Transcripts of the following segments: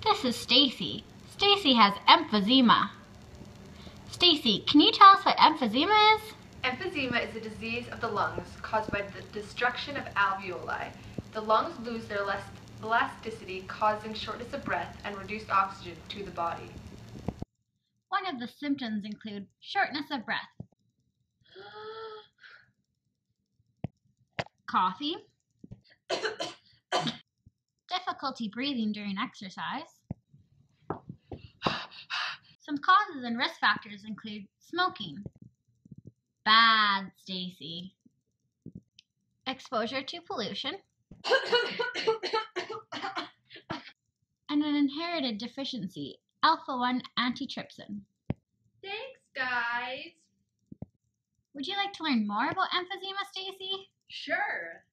This is Stacy. Stacy has emphysema. Stacy, can you tell us what emphysema is? Emphysema is a disease of the lungs caused by the destruction of alveoli. The lungs lose their elasticity, causing shortness of breath and reduced oxygen to the body. One of the symptoms include shortness of breath, coffee, difficulty breathing during exercise. Some causes and risk factors include smoking. Bad, Stacy. Exposure to pollution. And an inherited deficiency, alpha-1 antitrypsin. Thanks, guys. Would you like to learn more about emphysema, Stacy? Sure.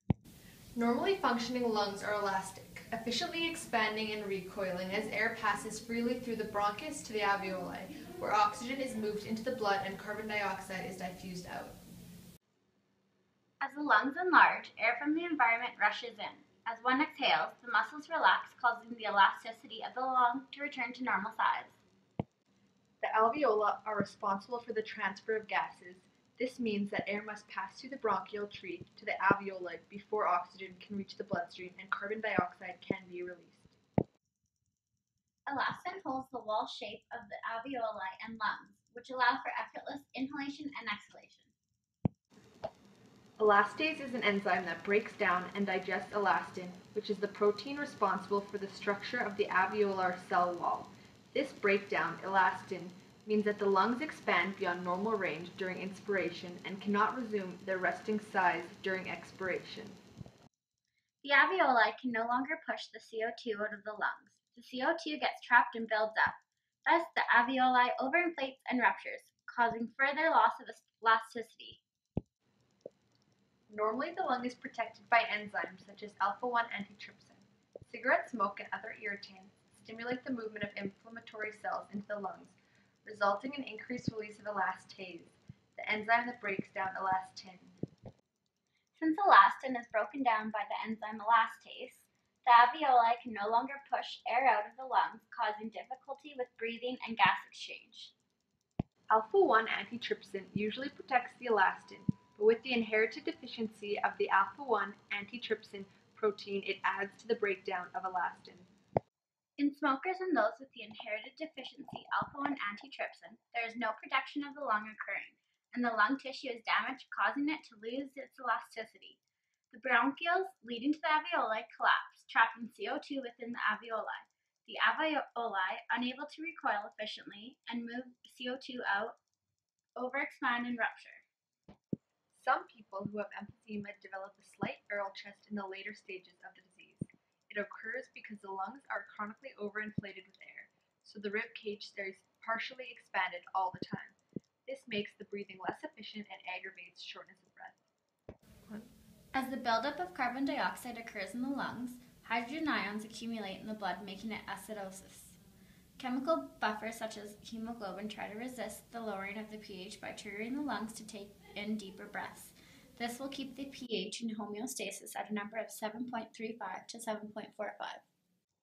Normally functioning lungs are elastic, efficiently expanding and recoiling as air passes freely through the bronchus to the alveoli, where oxygen is moved into the blood and carbon dioxide is diffused out. As the lungs enlarge, air from the environment rushes in. As one exhales, the muscles relax, causing the elasticity of the lung to return to normal size. The alveoli are responsible for the transfer of gases. This means that air must pass through the bronchial tree to the alveoli before oxygen can reach the bloodstream and carbon dioxide can be released. Elastin holds the wall shape of the alveoli and lungs, which allow for effortless inhalation and exhalation. Elastase is an enzyme that breaks down and digests elastin, which is the protein responsible for the structure of the alveolar cell wall. This breakdown, elastin, means that the lungs expand beyond normal range during inspiration and cannot resume their resting size during expiration. The alveoli can no longer push the CO2 out of the lungs. The CO2 gets trapped and builds up. Thus, the alveoli overinflates and ruptures, causing further loss of elasticity. Normally, the lung is protected by enzymes such as alpha-1 antitrypsin. Cigarette smoke and other irritants stimulate the movement of inflammatory cells into the lungs, resulting in increased release of elastase, the enzyme that breaks down elastin. Since elastin is broken down by the enzyme elastase, the alveoli can no longer push air out of the lungs, causing difficulty with breathing and gas exchange. Alpha-1 antitrypsin usually protects the elastin, but with the inherited deficiency of the alpha-1 antitrypsin protein, it adds to the breakdown of elastin. In smokers and those with the inherited deficiency alpha-1 antitrypsin, there is no protection of the lung occurring, and the lung tissue is damaged, causing it to lose its elasticity. The bronchioles leading to the alveoli collapse, trapping CO2 within the alveoli. The alveoli, unable to recoil efficiently and move CO2 out, overexpand and rupture. Some people who have emphysema develop a slight oral chest in the later stages of the disease. It occurs because the lungs are chronically overinflated with air, so the rib cage stays partially expanded all the time. This makes the breathing less efficient and aggravates shortness of breath. As the buildup of carbon dioxide occurs in the lungs, hydrogen ions accumulate in the blood, making it acidosis. Chemical buffers such as hemoglobin try to resist the lowering of the pH by triggering the lungs to take in deeper breaths. This will keep the pH in homeostasis at a number of 7.35 to 7.45.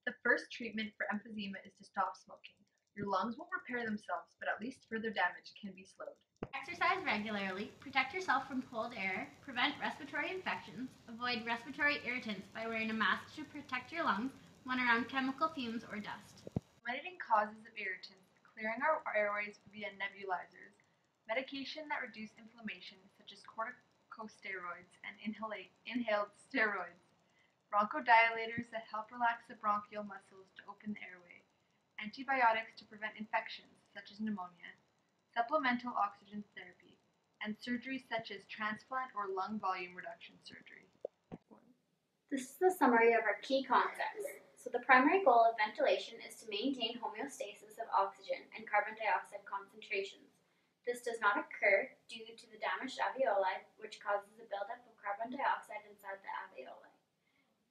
The first treatment for emphysema is to stop smoking. Your lungs won't repair themselves, but at least further damage can be slowed. Exercise regularly, protect yourself from cold air, prevent respiratory infections, avoid respiratory irritants by wearing a mask to protect your lungs when around chemical fumes or dust. Eliminating causes of irritants, clearing our airways via nebulizers, medication that reduce inflammation such as corticosteroids and inhaled steroids, bronchodilators that help relax the bronchial muscles to open the airway, antibiotics to prevent infections such as pneumonia, supplemental oxygen therapy, and surgeries such as transplant or lung volume reduction surgery. This is the summary of our key concepts. So the primary goal of ventilation is to maintain homeostasis of oxygen and carbon dioxide concentrations. This does not occur due to the damaged alveoli, which causes a buildup of carbon dioxide inside the alveoli.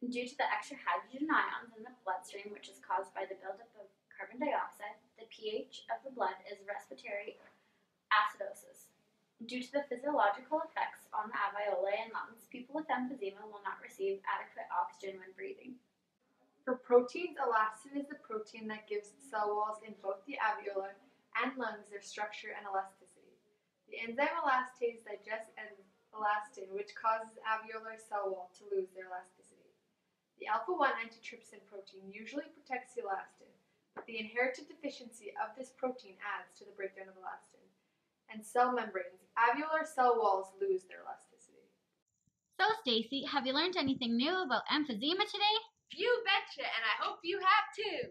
And due to the extra hydrogen ions in the bloodstream, which is caused by the buildup of carbon dioxide, the pH of the blood is respiratory acidosis. Due to the physiological effects on the alveoli and lungs, people with emphysema will not receive adequate oxygen when breathing. For proteins, elastin is the protein that gives cell walls in both the alveolar and lungs their structure and elasticity. The enzyme elastase digests elastin, which causes alveolar cell wall to lose their elasticity. The alpha-1 antitrypsin protein usually protects the elastin, but the inherited deficiency of this protein adds to the breakdown of elastin. And cell membranes, alveolar cell walls lose their elasticity. So, Stacy, have you learned anything new about emphysema today? You betcha, and I hope you have too!